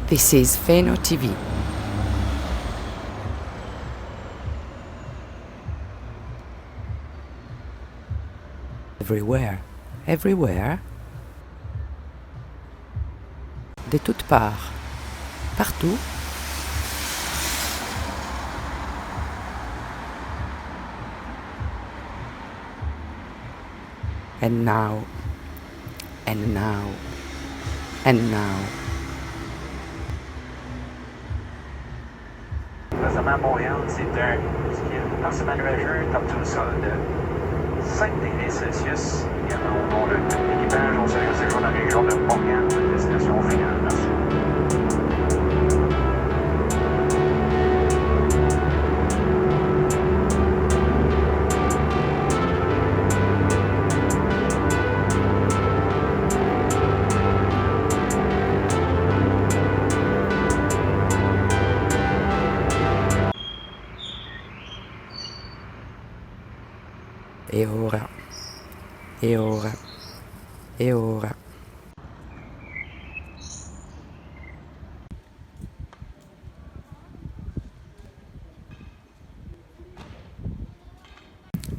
This is Feno TV. Everywhere, everywhere. De toutes parts, partout. And now, and now, and now. Présentement à Montréal, c'est un parsemé nuageux, température au sol de 5 degrés Celsius. Également au nom de tout l'équipage, on salue ces jours dans la région de Montréal, destination finale. Merci. E ora, e ora, e ora.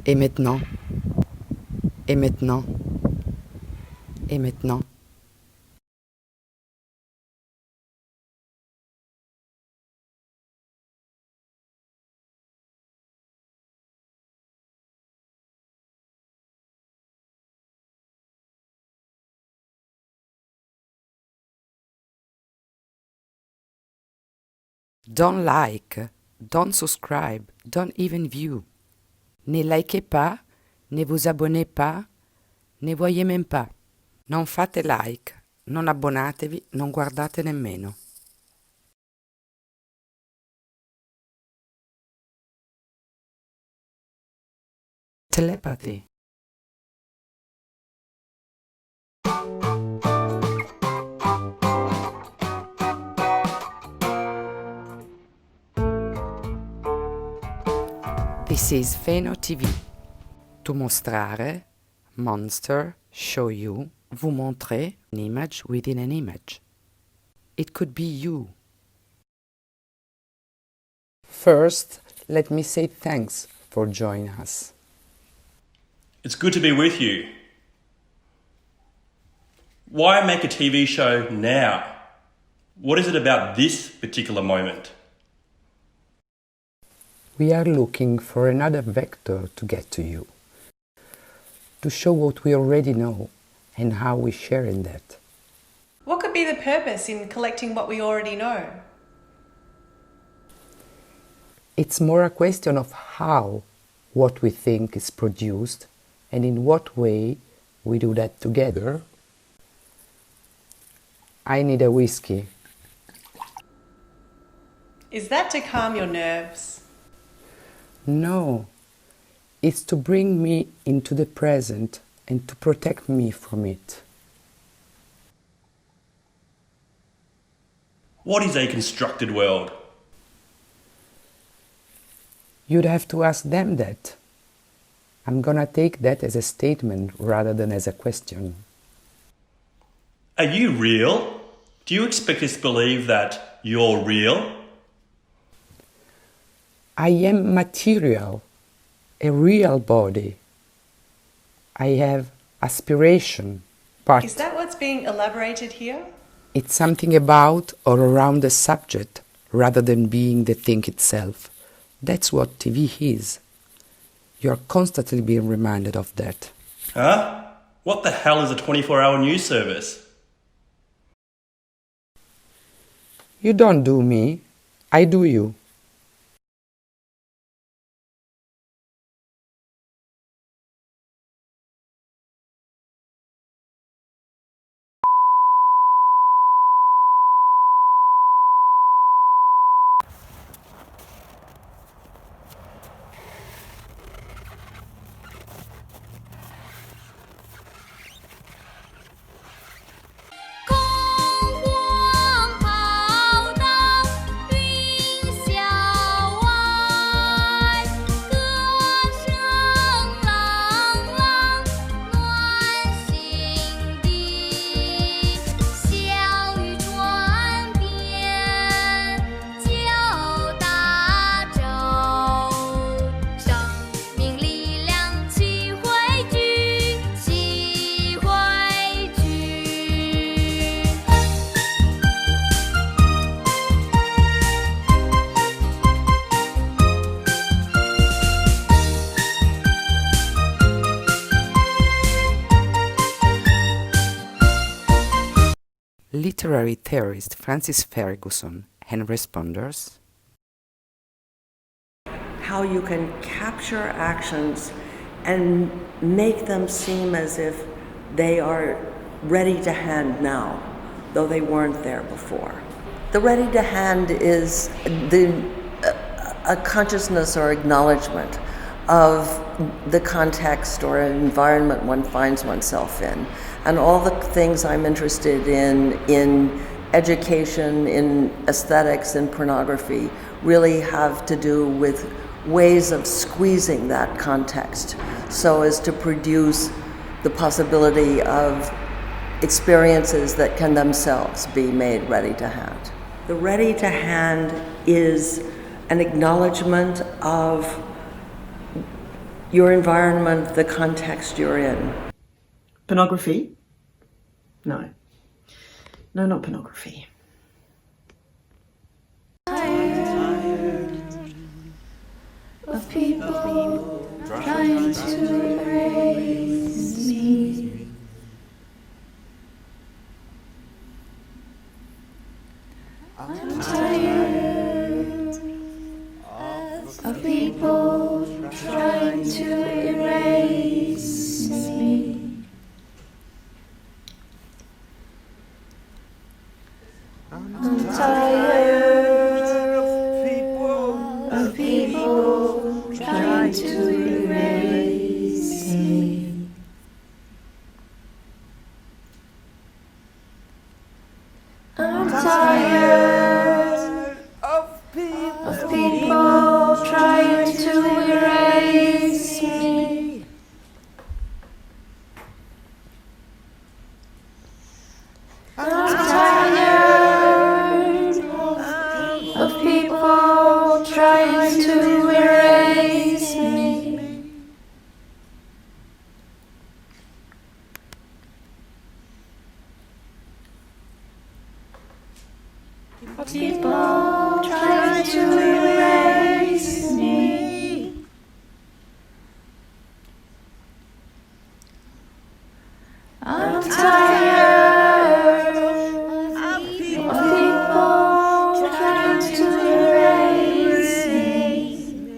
Et maintenant, et maintenant, et maintenant. Don't like, don't subscribe, don't even view. Ne likez pas, ne vous abonnez pas, ne voyez même pas. Non fate like, non abbonatevi, non guardate nemmeno. Telepathy. This is Feno TV. To mostrare, monster, show you, vous montrer an image within an image. It could be you. First, let me say thanks for joining us. It's good to be with you. Why make a TV show now? What is it about this particular moment? We are looking for another vector to get to you, to show what we already know and how we share in that. What could be the purpose in collecting what we already know? It's more a question of how what we think is produced and in what way we do that together. I need a whiskey. Is that to calm your nerves? No, it's to bring me into the present and to protect me from it. What is a constructed world? You'd have to ask them that. I'm gonna take that as a statement rather than as a question. Are you real? Do you expect us to believe that you're real? I am material, a real body. I have aspiration, but Is that what's being elaborated here? it's something about or around the subject rather than being the thing itself. That's what TV is. You're constantly being reminded of that. Huh? What the hell is a 24-hour news service? You don't do me, I do you. literary theorist Francis Ferguson and responders. How you can capture actions and make them seem as if they are ready to hand now, though they weren't there before. The ready to hand is a consciousness or acknowledgement of the context or environment one finds oneself in. And all the things I'm interested in education, in aesthetics, in pornography, really have to do with ways of squeezing that context so as to produce the possibility of experiences that can themselves be made ready to hand. The ready to hand is an acknowledgement of your environment, the context you're in. Pornography? No. No, not pornography. Of people trying to erase me. I'm tired of people trying to erase me. I'm tired of people trying to erase me. I'm tired of people trying to erase me. I'm tired of people trying to erase me. People trying to erase me. I'm tired of people trying to erase me.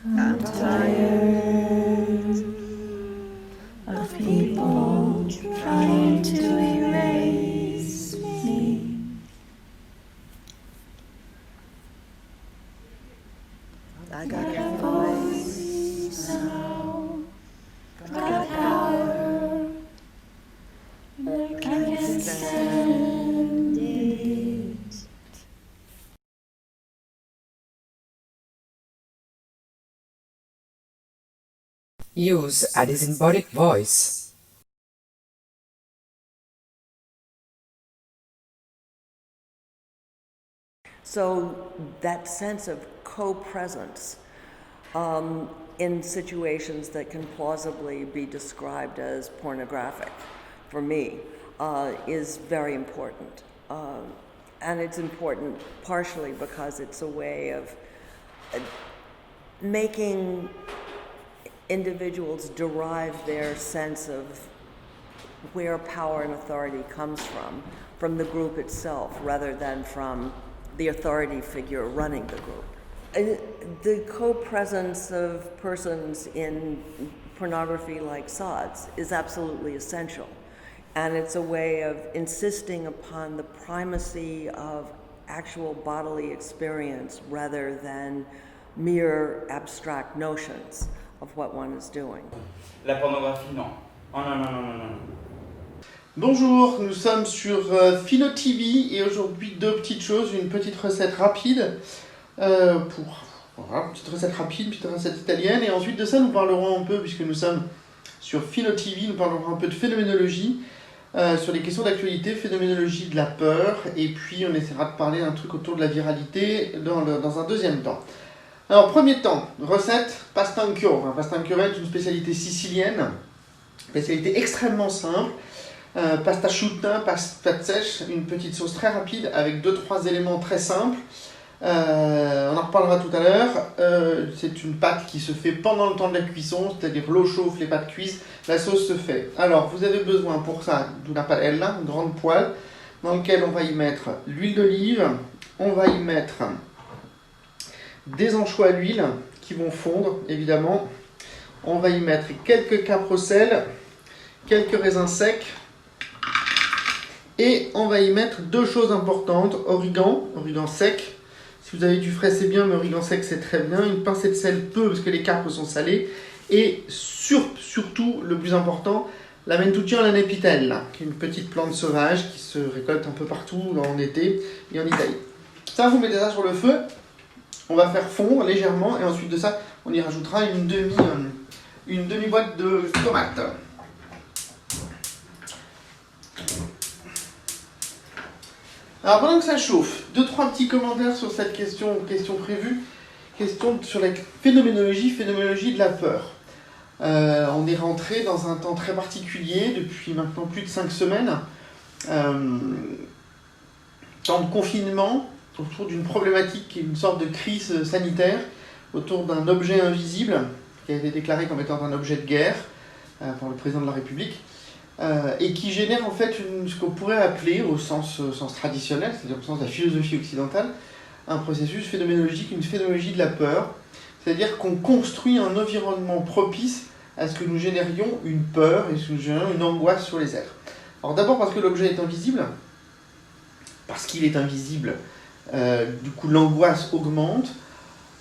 I'm tired of people trying to erase me. I got A voice now, got power, but can't stand it. Use a disembodied voice. So that sense of co-presence in situations that can plausibly be described as pornographic, for me, is very important. And it's important partially because it's a way of making individuals derive their sense of where power and authority comes from the group itself, rather than from the authority figure running the group. The co-presence of persons in pornography like SODS is absolutely essential. And it's a way of insisting upon the primacy of actual bodily experience rather than mere abstract notions of what one is doing. La pornographie, non. Oh non, non, non, non, non. Bonjour, nous sommes sur Philo TV et aujourd'hui deux petites choses, une petite recette rapide une petite recette italienne, et ensuite de ça nous parlerons un peu, puisque nous sommes sur Philo TV, nous parlerons un peu de phénoménologie, sur les questions d'actualité, phénoménologie de la peur, et puis on essaiera de parler d'un truc autour de la viralité dans un deuxième temps. Alors premier temps, recette pastanchio. Pastanchio est une spécialité sicilienne, spécialité extrêmement simple. Pasta asciutta, pâte sèche, une petite sauce très rapide avec 2-3 éléments très simples. On en reparlera tout à l'heure. C'est une pâte qui se fait pendant le temps de la cuisson, c'est-à-dire l'eau chauffe, les pâtes cuisent, la sauce se fait. Alors, vous avez besoin pour ça d'une padella, une grande poêle, dans laquelle on va y mettre l'huile d'olive, on va y mettre des anchois à l'huile qui vont fondre, évidemment. On va y mettre quelques capres au sel, quelques raisins secs, et on va y mettre deux choses importantes, origan sec. Si vous avez du frais, c'est bien, mais origan sec, c'est très bien. Une pincée de sel peu, parce que les capres sont salés. Et surtout, le plus important, la mentuccia alla nepitella, qui est une petite plante sauvage qui se récolte un peu partout en été et en Italie. Ça, vous mettez ça sur le feu. On va faire fondre légèrement, et ensuite de ça, on y rajoutera une demi-boîte de tomates. Alors pendant que ça chauffe, 2-3 petits commentaires sur cette question prévue, question sur la phénoménologie de la peur. On est rentré dans un temps très particulier depuis maintenant plus de 5 semaines, temps de confinement, autour d'une problématique qui est une sorte de crise sanitaire, autour d'un objet invisible qui a été déclaré comme étant un objet de guerre par le président de la République. Et qui génère en fait ce qu'on pourrait appeler, au sens traditionnel, c'est-à-dire au sens de la philosophie occidentale, un processus phénoménologique, une phénoménologie de la peur. C'est-à-dire qu'on construit un environnement propice à ce que nous générions une peur et que nous générions une angoisse sur les êtres. Alors d'abord parce que l'objet est invisible, parce qu'il est invisible, du coup l'angoisse augmente,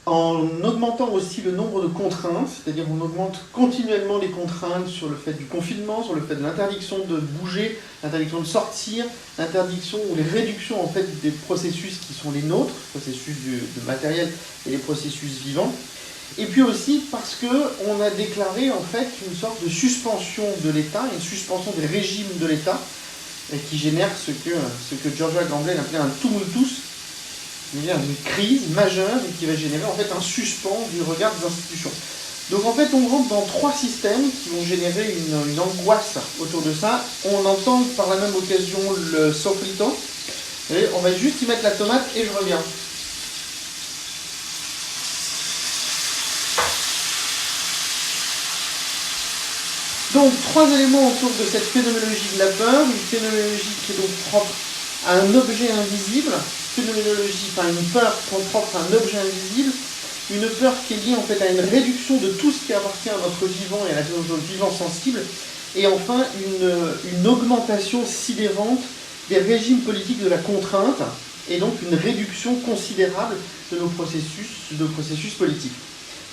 en augmentant aussi le nombre de contraintes, c'est-à-dire on augmente continuellement les contraintes sur le fait du confinement, sur le fait de l'interdiction de bouger, l'interdiction de sortir, l'interdiction ou les réductions en fait des processus qui sont les nôtres, processus de matériel et les processus vivants. Et puis aussi parce qu'on a déclaré en fait une sorte de suspension de l'État, une suspension des régimes de l'État, qui génère ce que Giorgia Gamblin appelait un tumultus, c'est-à-dire une crise majeure et qui va générer en fait un suspens du regard des institutions. Donc en fait on rentre dans 3 systèmes qui vont générer une angoisse autour de ça. On entend par la même occasion le sofrito. Et on va juste y mettre la tomate et je reviens. Donc 3 éléments autour de cette phénoménologie de la peur, une phénoménologie qui est donc propre à un objet invisible, une peur propre à un objet invisible, une peur qui est liée en fait à une réduction de tout ce qui appartient à notre vivant et à notre vivant sensible, et enfin une augmentation sidérante des régimes politiques de la contrainte, et donc une réduction considérable de nos processus politiques.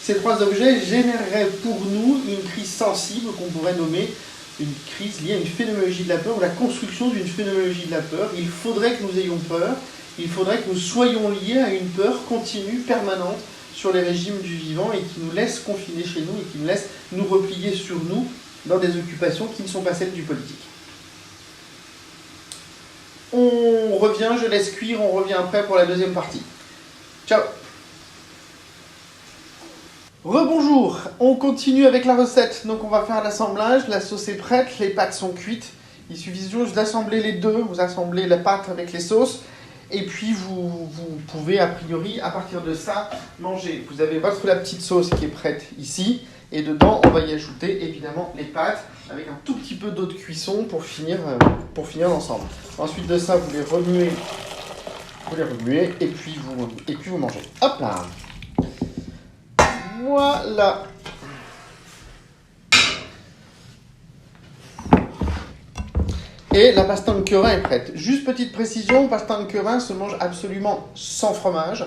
Ces 3 objets généreraient pour nous une crise sensible qu'on pourrait nommer une crise liée à une phénoménologie de la peur, ou la construction d'une phénoménologie de la peur. Il faudrait que nous ayons peur, il faudrait que nous soyons liés à une peur continue, permanente, sur les régimes du vivant, et qui nous laisse confiner chez nous, et qui nous laisse nous replier sur nous dans des occupations qui ne sont pas celles du politique. On revient, je laisse cuire, on revient après pour la deuxième partie. Ciao. Rebonjour, on continue avec la recette. Donc on va faire l'assemblage, la sauce est prête, les pâtes sont cuites. Il suffit juste d'assembler les deux, vous assemblez la pâte avec les sauces, et puis vous pouvez a priori à partir de ça manger. Vous avez la petite sauce qui est prête ici, et dedans on va y ajouter évidemment les pâtes avec un tout petit peu d'eau de cuisson pour finir l'ensemble. Ensuite de ça vous les remuez, et puis vous mangez. Hop là. Voilà. Et la pasta anchera est prête. Juste petite précision, pasta anchera se mange absolument sans fromage.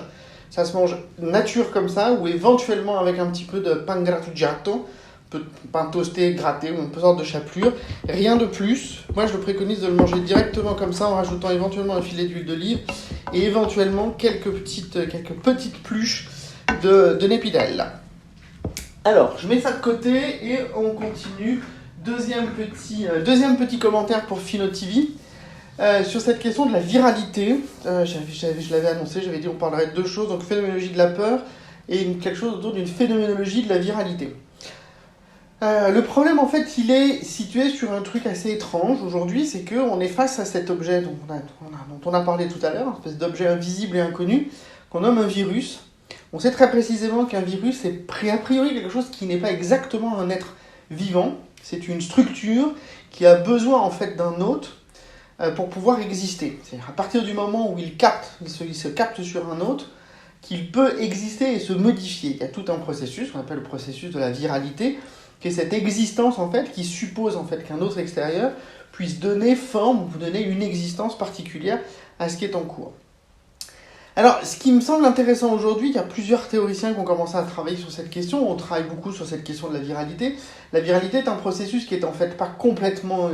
Ça se mange nature comme ça, ou éventuellement avec un petit peu de pan grattugiato, un peu de pain toasté, gratté, ou une sorte de chapelure. Rien de plus. Moi, je le préconise de le manger directement comme ça, en rajoutant éventuellement un filet d'huile d'olive, et éventuellement quelques petites pluches de nepidelle. Alors, je mets ça de côté et on continue. Deuxième petit commentaire pour Phino TV sur cette question de la viralité. Je l'avais annoncé, j'avais dit on parlerait de 2 choses, donc phénoménologie de la peur et quelque chose autour d'une phénoménologie de la viralité. Le problème en fait il est situé sur un truc assez étrange aujourd'hui, c'est qu'on est face à cet objet dont on a parlé tout à l'heure, une espèce d'objet invisible et inconnu, qu'on nomme un virus, on sait très précisément qu'un virus est a priori quelque chose qui n'est pas exactement un être vivant. C'est une structure qui a besoin en fait d'un hôte pour pouvoir exister. C'est-à-dire à partir du moment où il se capte sur un hôte, qu'il peut exister et se modifier. Il y a tout un processus qu'on appelle le processus de la viralité, qui est cette existence en fait qui suppose en fait qu'un autre extérieur puisse donner forme ou donner une existence particulière à ce qui est en cours. Alors, ce qui me semble intéressant aujourd'hui, il y a plusieurs théoriciens qui ont commencé à travailler sur cette question. On travaille beaucoup sur cette question de la viralité. La viralité est un processus qui est en fait pas complètement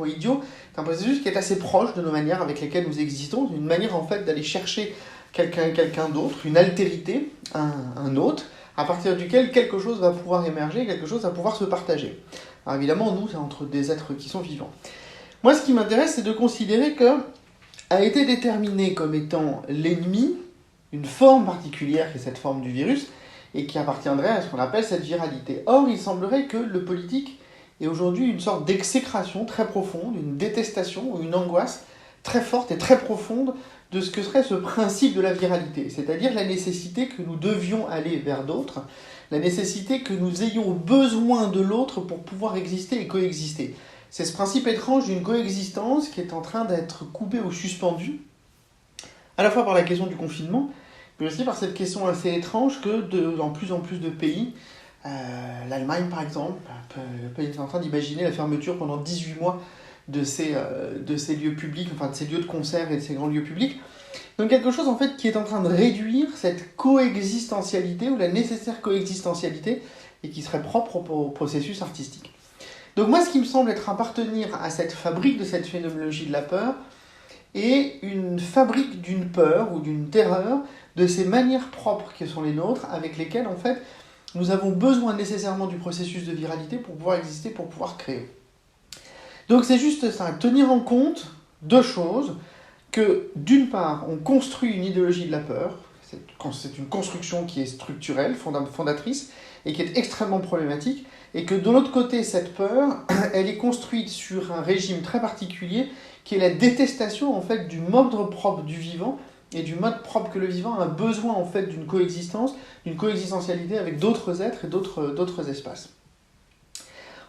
idiot. C'est un processus qui est assez proche de nos manières avec lesquelles nous existons. Une manière en fait d'aller chercher quelqu'un d'autre, une altérité, un hôte, à partir duquel quelque chose va pouvoir émerger, quelque chose va pouvoir se partager. Alors évidemment, nous, c'est entre des êtres qui sont vivants. Moi, ce qui m'intéresse, c'est de considérer que a été déterminé comme étant l'ennemi, une forme particulière qui est cette forme du virus, et qui appartiendrait à ce qu'on appelle cette viralité. Or, il semblerait que le politique est aujourd'hui une sorte d'exécration très profonde, une détestation ou une angoisse très forte et très profonde de ce que serait ce principe de la viralité, c'est-à-dire la nécessité que nous devions aller vers d'autres, la nécessité que nous ayons besoin de l'autre pour pouvoir exister et coexister. C'est ce principe étrange d'une coexistence qui est en train d'être coupée ou suspendue, à la fois par la question du confinement, mais aussi par cette question assez étrange que dans plus en plus de pays, l'Allemagne par exemple, est en train d'imaginer la fermeture pendant 18 mois de ces lieux publics, enfin de ces lieux de concert et de ces grands lieux publics. Donc quelque chose en fait qui est en train de réduire cette coexistentialité ou la nécessaire coexistentialité et qui serait propre au processus artistique. Donc moi, ce qui me semble être appartenir à cette fabrique de cette phénoménologie de la peur est une fabrique d'une peur ou d'une terreur de ces manières propres qui sont les nôtres, avec lesquelles en fait nous avons besoin nécessairement du processus de viralité pour pouvoir exister, pour pouvoir créer. Donc c'est juste ça, tenir en compte deux choses, que d'une part on construit une idéologie de la peur, c'est une construction qui est structurelle, fondatrice, et qui est extrêmement problématique, et que de l'autre côté, cette peur, elle est construite sur un régime très particulier, qui est la détestation en fait du mode propre du vivant, et du mode propre que le vivant a besoin en fait d'une coexistence, d'une coexistentialité avec d'autres êtres et d'autres espaces.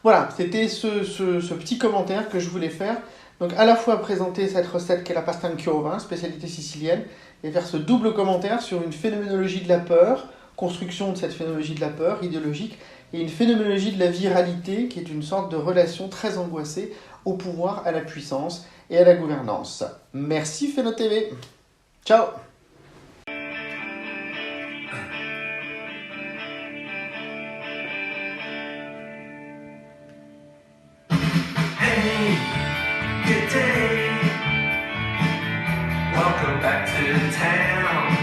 Voilà, c'était ce petit commentaire que je voulais faire. Donc à la fois présenter cette recette qu'est la pasta chiova, spécialité sicilienne, et faire ce double commentaire sur une phénoménologie de la peur, construction de cette phénoménologie de la peur idéologique, et une phénoménologie de la viralité qui est une sorte de relation très angoissée au pouvoir, à la puissance et à la gouvernance. Merci Phéno TV. Ciao. Hey, good day. Welcome back to town.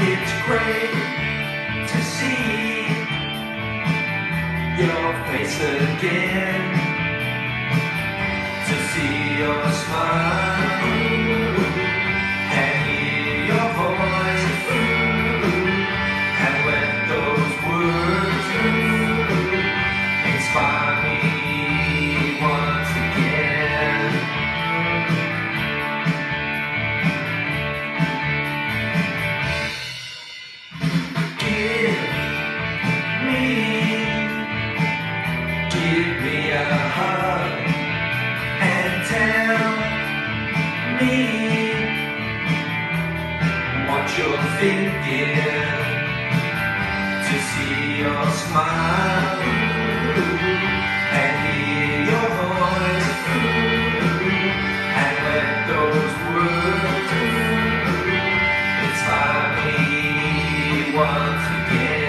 It's great to see your face again, to see your smile and hear your voice, and let those words inspire me once again. Give me a hug and tell me what you're thinking, to see your smile and hear your voice, and let those words inspire me once again.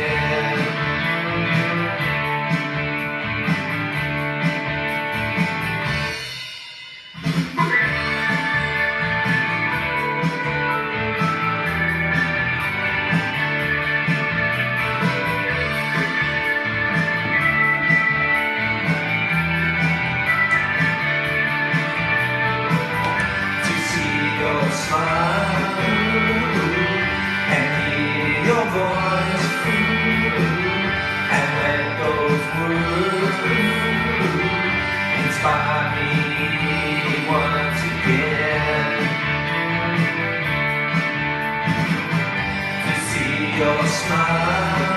smile,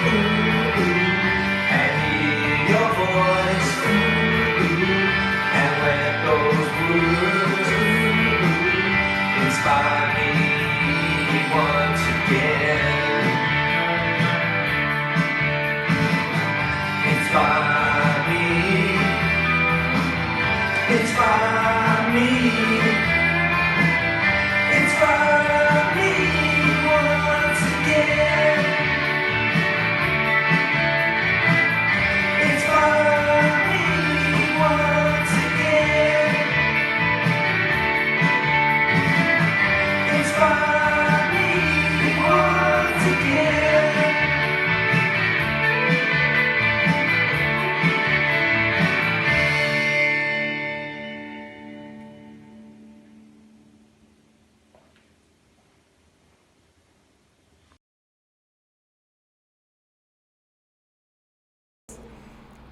and hear your voice, and let those words inspire me once again. Inspire me, inspire me, inspire me once again. Inspire me once again. Inspire me once again.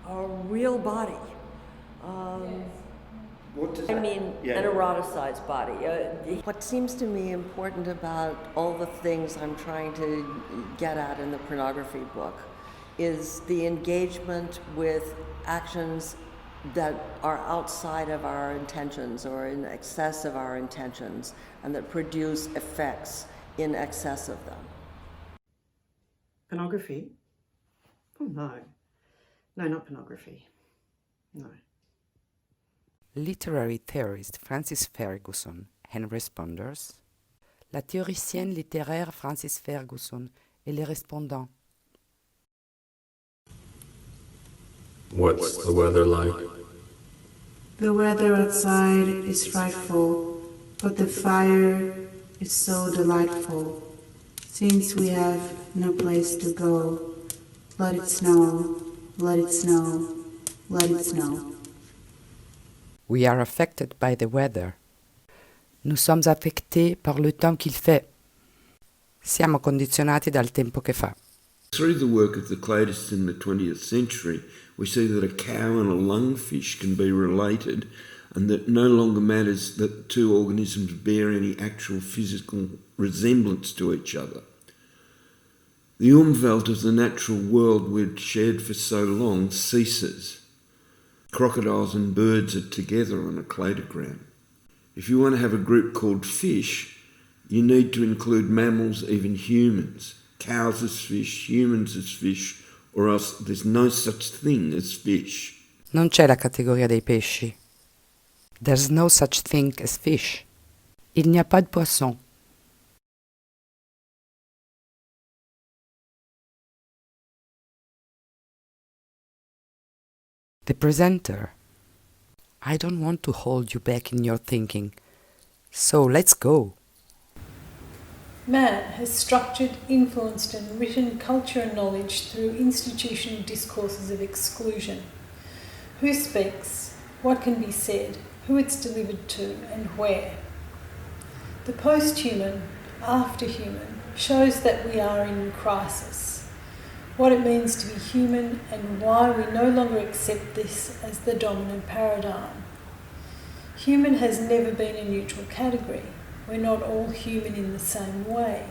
A real body. What does I mean, Yeah. an eroticized body. What seems to me important about all the things I'm trying to get at in the pornography book is the engagement with actions that are outside of our intentions or in excess of our intentions and that produce effects in excess of them. Pornography? Oh, no. No, not pornography. No. Literary theorist Frances Ferguson and responders. La théoricienne littéraire Frances Ferguson et les répondants. What's the weather like? The weather outside is frightful, but the fire is so delightful. Since we have no place to go, let it snow, let it snow, let it snow. We are affected by the weather. Nous sommes affectés par le temps qu'il fait. Siamo condizionati dal tempo che fa. Through the work of the cladists in the 20th century, we see that a cow and a lungfish can be related and that no longer matters that two organisms bear any actual physical resemblance to each other. The umwelt of the natural world we'd shared for so long ceases. Crocodiles and birds are together on a cladogram. If you want to have a group called fish, you need to include mammals, even humans. Cows as fish, humans as fish, or else there's no such thing as fish. Non c'è la categoria dei pesci. There's no such thing as fish. Il n'y a pas de poisson. The presenter. I don't want to hold you back in your thinking. So let's go. Man has structured, influenced and written culture and knowledge through institutional discourses of exclusion. Who speaks, what can be said, who it's delivered to and where. The post-human, after-human, shows that we are in crisis, what it means to be human and why we no longer accept this as the dominant paradigm. Human has never been a neutral category. We're not all human in the same way.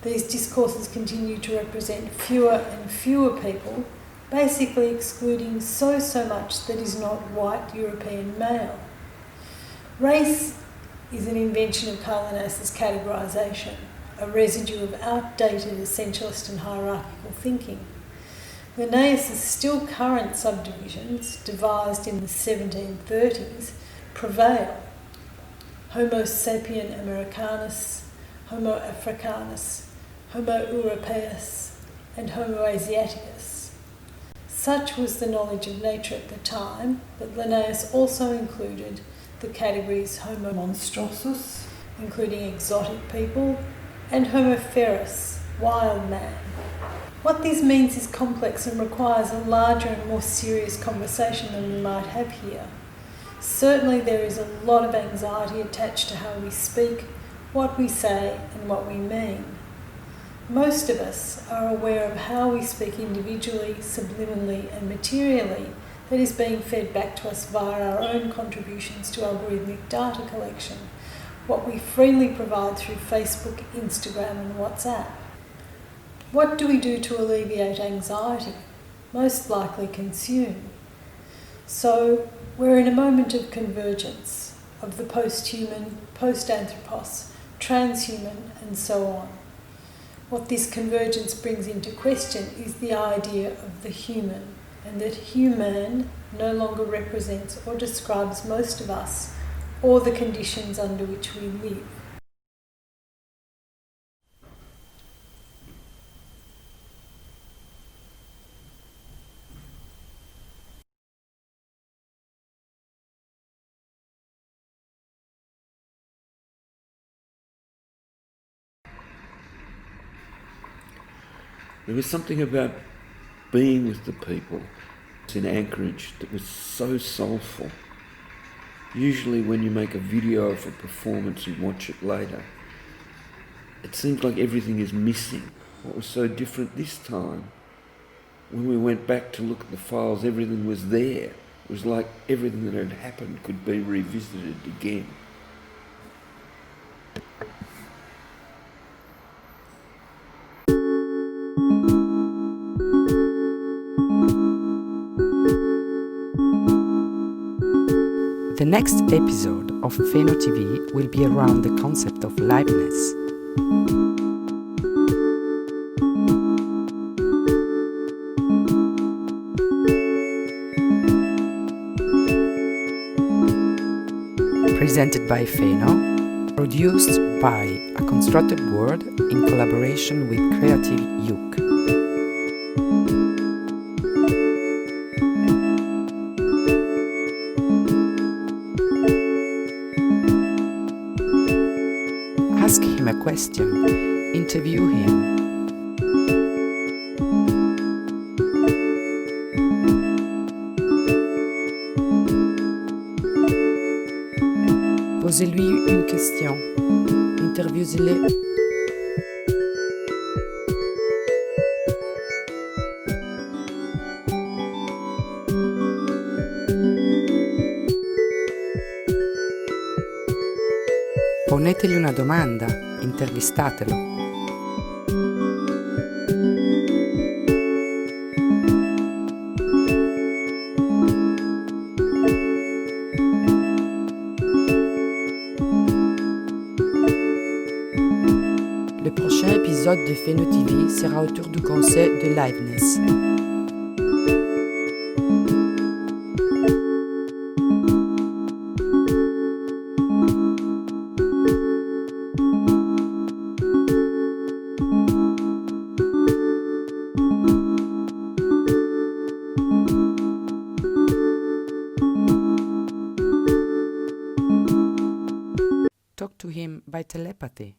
These discourses continue to represent fewer and fewer people, basically excluding so much that is not white European male. Race is an invention of Karl Linnaeus's categorisation, a residue of outdated essentialist and hierarchical thinking. Linnaeus's still current subdivisions, devised in the 1730s, prevail. Homo sapien americanus, Homo africanus, Homo europaeus, and Homo asiaticus. Such was the knowledge of nature at the time, but Linnaeus also included the categories Homo monstrosus, including exotic people, and Homo ferus, wild man. What this means is complex and requires a larger and more serious conversation than we might have here. Certainly there is a lot of anxiety attached to how we speak, what we say and what we mean. Most of us are aware of how we speak individually, subliminally and materially that is being fed back to us via our own contributions to algorithmic data collection, what we freely provide through Facebook, Instagram and WhatsApp. What do we do to alleviate anxiety? Most likely consume. So we're in a moment of convergence of the post-human, post-anthropos, transhuman, and so on. What this convergence brings into question is the idea of the human, and that human no longer represents or describes most of us or the conditions under which we live. There was something about being with the people in Anchorage that was so soulful. Usually when you make a video of a performance and watch it later, it seems like everything is missing. What was so different this time? When we went back to look at the files, everything was there. It was like everything that had happened could be revisited again. The next episode of Pheno TV will be around the concept of liveness. Presented by Pheno, produced by A Constructed World in collaboration with Creative Yuke. Ask him a question, interview him. Posez-lui une question, interviewez-le. Ponetegli una domanda, intervistatelo. Le prochain épisode de Pheno TV sera autour du concept de liveness. Talk to him by telepathy.